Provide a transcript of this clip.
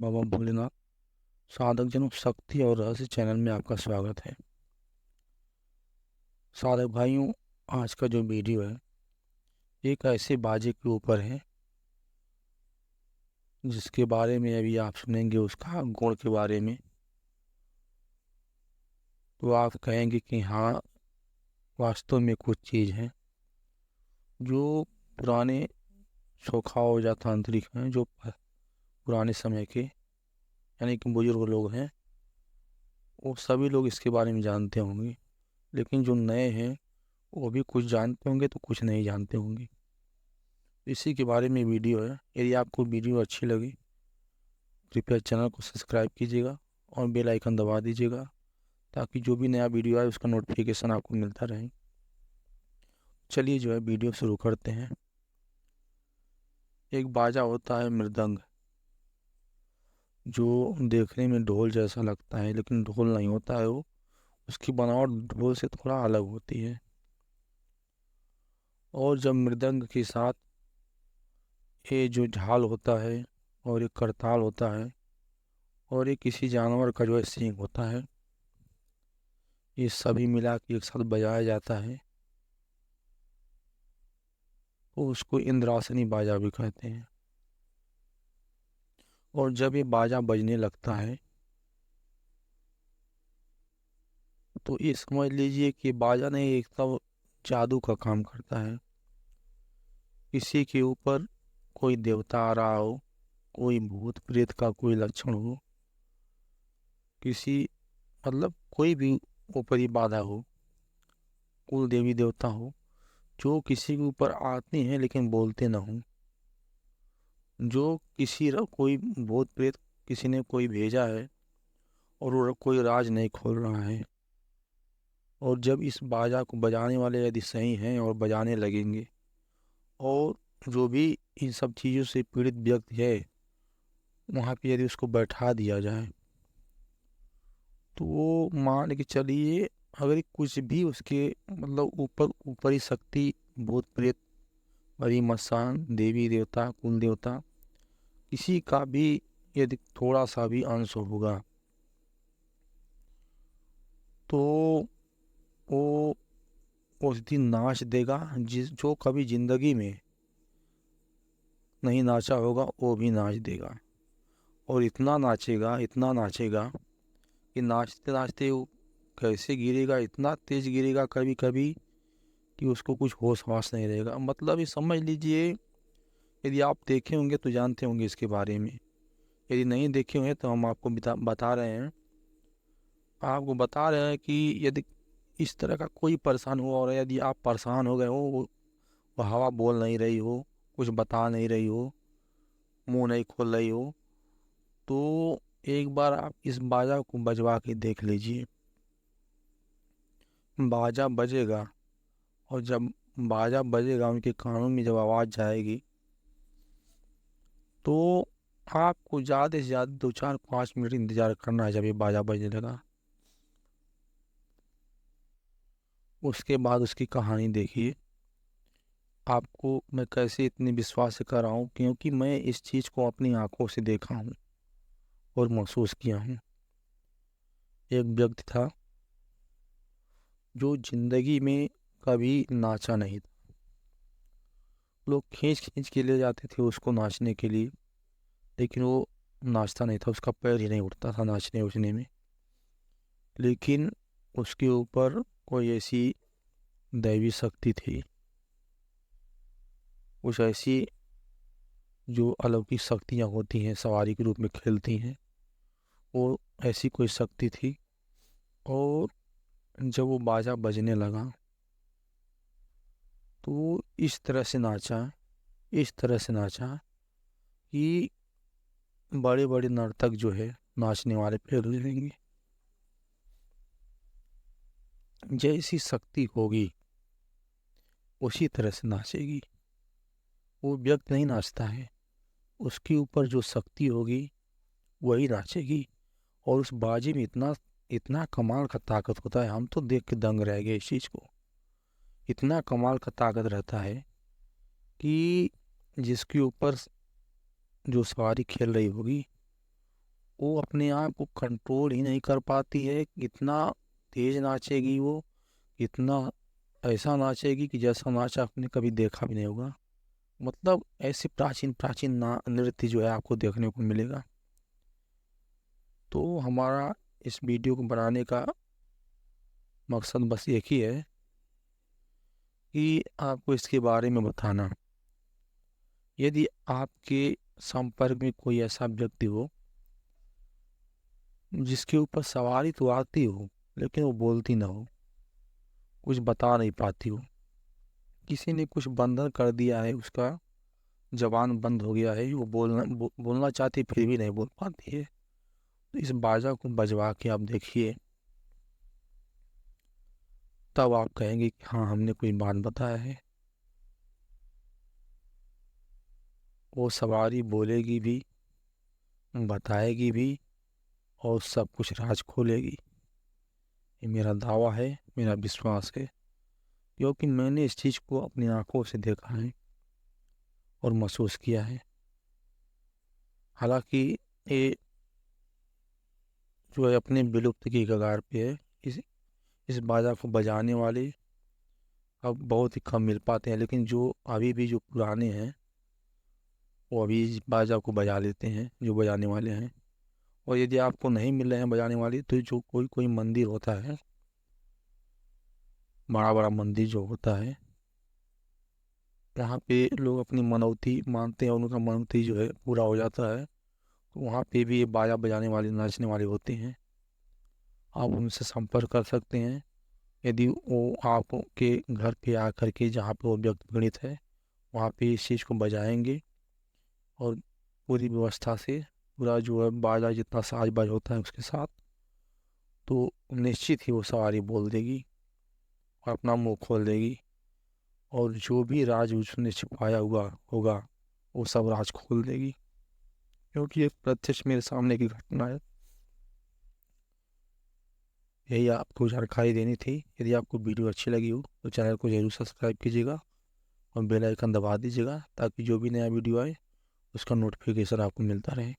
बाबा भोलेनाथ। साधक जनों, शक्ति और रहस्य चैनल में आपका स्वागत है। साधक भाइयों, आज का जो वीडियो है एक ऐसे बाजे के ऊपर है जिसके बारे में अभी आप सुनेंगे, उसका गुण के बारे में। तो आप कहेंगे कि हाँ, वास्तव में कुछ चीज़ है जो पुराने शौखाओ या तांत्रिक हैं, जो पुराने समय के यानी कि बुजुर्ग लोग हैं, वो सभी लोग इसके बारे में जानते होंगे। लेकिन जो नए हैं वो भी कुछ जानते होंगे तो कुछ नहीं जानते होंगे। इसी के बारे में वीडियो है। यदि आपको वीडियो अच्छी लगी, कृपया चैनल को सब्सक्राइब कीजिएगा और बेल आइकन दबा दीजिएगा, ताकि जो भी नया वीडियो आए उसका नोटिफिकेशन आपको मिलता रहे। चलिए जो है वीडियो शुरू करते हैं। एक बाजा होता है मृदंग, जो देखने में ढोल जैसा लगता है लेकिन ढोल नहीं होता है वो। उसकी बनावट ढोल से थोड़ा अलग होती है। और जब मृदंग के साथ ये जो झाल होता है और एक करताल होता है और एक किसी जानवर का जो है सींग होता है, ये सभी मिला के एक साथ बजाया जाता है, तो उसको इंद्रासनी बाजा भी कहते हैं। और जब ये बाजा बजने लगता है तो ये समझ लीजिए कि बाजा ने एक तब जादू का काम करता है। किसी के ऊपर कोई देवता आ रहा हो, कोई भूत प्रेत का कोई लक्षण हो, किसी मतलब कोई भी ऊपरी बाधा हो, कुल देवी देवता हो, जो किसी के ऊपर आते हैं लेकिन बोलते ना हो, जो कोई भूत प्रेत किसी ने कोई भेजा है और वो कोई राज नहीं खोल रहा है। और जब इस बाजा को बजाने वाले यदि सही हैं और बजाने लगेंगे, और जो भी इन सब चीज़ों से पीड़ित व्यक्ति है वहाँ पे यदि उसको बैठा दिया जाए, तो वो मान के चलिए, अगर कुछ भी उसके मतलब ऊपरी शक्ति, भूत प्रेत, परी मसान, देवी देवता, कुल देवता, किसी का भी यदि थोड़ा सा भी अंश होगा तो वो उस दिन नाच देगा। जो कभी जिंदगी में नहीं नाचा होगा वो भी नाच देगा। और इतना नाचेगा, इतना नाचेगा कि नाचते नाचते वो कैसे गिरेगा, इतना तेज गिरेगा कभी कभी कि उसको कुछ होश वास नहीं रहेगा। मतलब ये समझ लीजिए, यदि आप देखे होंगे तो जानते होंगे इसके बारे में, यदि नहीं देखे होंगे तो हम आपको बता रहे हैं। आपको बता रहे हैं कि यदि इस तरह का कोई परेशान हुआ और यदि आप परेशान हो गए हो, वो हवा बोल नहीं रही हो, कुछ बता नहीं रही हो, मुंह नहीं खोल रही हो, तो एक बार आप इस बाजा को बजवा के देख लीजिए। बाजा बजेगा और जब बाजा बजेगा, उनके कानों में जब आवाज़ जाएगी, तो आपको ज़्यादा से ज़्यादा 2 4 5 मिनट इंतज़ार करना है। जब ये बाजा बजने लगा, उसके बाद उसकी कहानी देखिए। आपको मैं कैसे इतने विश्वास से कर रहा हूँ, क्योंकि मैं इस चीज़ को अपनी आंखों से देखा हूँ और महसूस किया हूँ। एक व्यक्ति था जो जिंदगी में कभी नाचा नहीं था। लोग खींच खींच के ले जाते थे उसको नाचने के लिए, लेकिन वो नाचता नहीं था, उसका पैर ही नहीं उठता था नाचने उठने में। लेकिन उसके ऊपर कोई ऐसी दैवी शक्ति थी, कुछ ऐसी जो अलौकिक शक्तियाँ होती हैं, सवारी के रूप में खेलती हैं, वो ऐसी कोई शक्ति थी। और जब वो बाजा बजने लगा तो वो इस तरह से नाचा, इस तरह से नाचा कि बड़े बड़े नर्तक जो है नाचने वाले फेल हो जाएंगे। जैसी शक्ति होगी उसी तरह से नाचेगी। वो व्यक्ति नहीं नाचता है, उसके ऊपर जो शक्ति होगी वही नाचेगी। और उस बाजी में इतना इतना कमाल का ताकत होता है, हम तो देख के दंग रह गए इस चीज़ को। इतना कमाल का ताकत रहता है कि जिसके ऊपर जो सवारी खेल रही होगी वो अपने आप को कंट्रोल ही नहीं कर पाती है। इतना तेज नाचेगी वो, इतना ऐसा नाचेगी कि जैसा नाचा आपने कभी देखा भी नहीं होगा। मतलब ऐसे प्राचीन प्राचीन ना नृत्य जो है आपको देखने को मिलेगा। तो हमारा इस वीडियो को बनाने का मकसद बस एक ही है कि आपको इसके बारे में बताना। यदि आपके संपर्क में कोई ऐसा व्यक्ति हो जिसके ऊपर सवारी तो आती हो लेकिन वो बोलती ना हो, कुछ बता नहीं पाती हो, किसी ने कुछ बंधन कर दिया है, उसका जबान बंद हो गया है, वो बोलना चाहती फिर भी नहीं बोल पाती है, तो इस बाजा को बजवा के आप देखिए। तब आप कहेंगे कि हाँ, हमने कोई बात बताया है। वो सवारी बोलेगी भी, बताएगी भी, और सब कुछ राज खोलेगी। ये मेरा दावा है, मेरा विश्वास है, क्योंकि मैंने इस चीज़ को अपनी आंखों से देखा है और महसूस किया है। हालांकि ये जो है अपने विलुप्त की कगार पे है। इस बाजा को बजाने वाले अब बहुत ही कम मिल पाते हैं, लेकिन जो अभी भी जो पुराने हैं वो अभी इस बाजा को बजा लेते हैं, जो बजाने वाले हैं। और यदि आपको नहीं मिल रहे हैं बजाने वाले, तो जो कोई कोई मंदिर होता है, बड़ा बड़ा मंदिर जो होता है, यहाँ पे लोग अपनी मनौती मानते हैं और उनका मनौती जो है पूरा हो जाता है, तो वहाँ पे भी ये बाजा बजाने वाले नाचने वाले होते हैं। आप उनसे संपर्क कर सकते हैं। यदि वो आपके घर पे आकर के, जहाँ पे वो व्यक्ति गणित है, वहाँ पे इस चीज़ को बजाएंगे और पूरी व्यवस्था से, पूरा जो है बाजा जितना साज बाज होता है उसके साथ, तो निश्चित ही वो सवारी बोल देगी और अपना मुंह खोल देगी, और जो भी राज उसने छिपाया हुआ होगा वो सब राज खोल देगी। क्योंकि ये प्रत्यक्ष मेरे सामने की घटना है। यही आपको जानकारी देनी थी। यदि आपको वीडियो अच्छी लगी हो तो चैनल को जरूर सब्सक्राइब कीजिएगा और बेल आइकन दबा दीजिएगा, ताकि जो भी नया वीडियो आए उसका नोटिफिकेशन आपको मिलता रहे।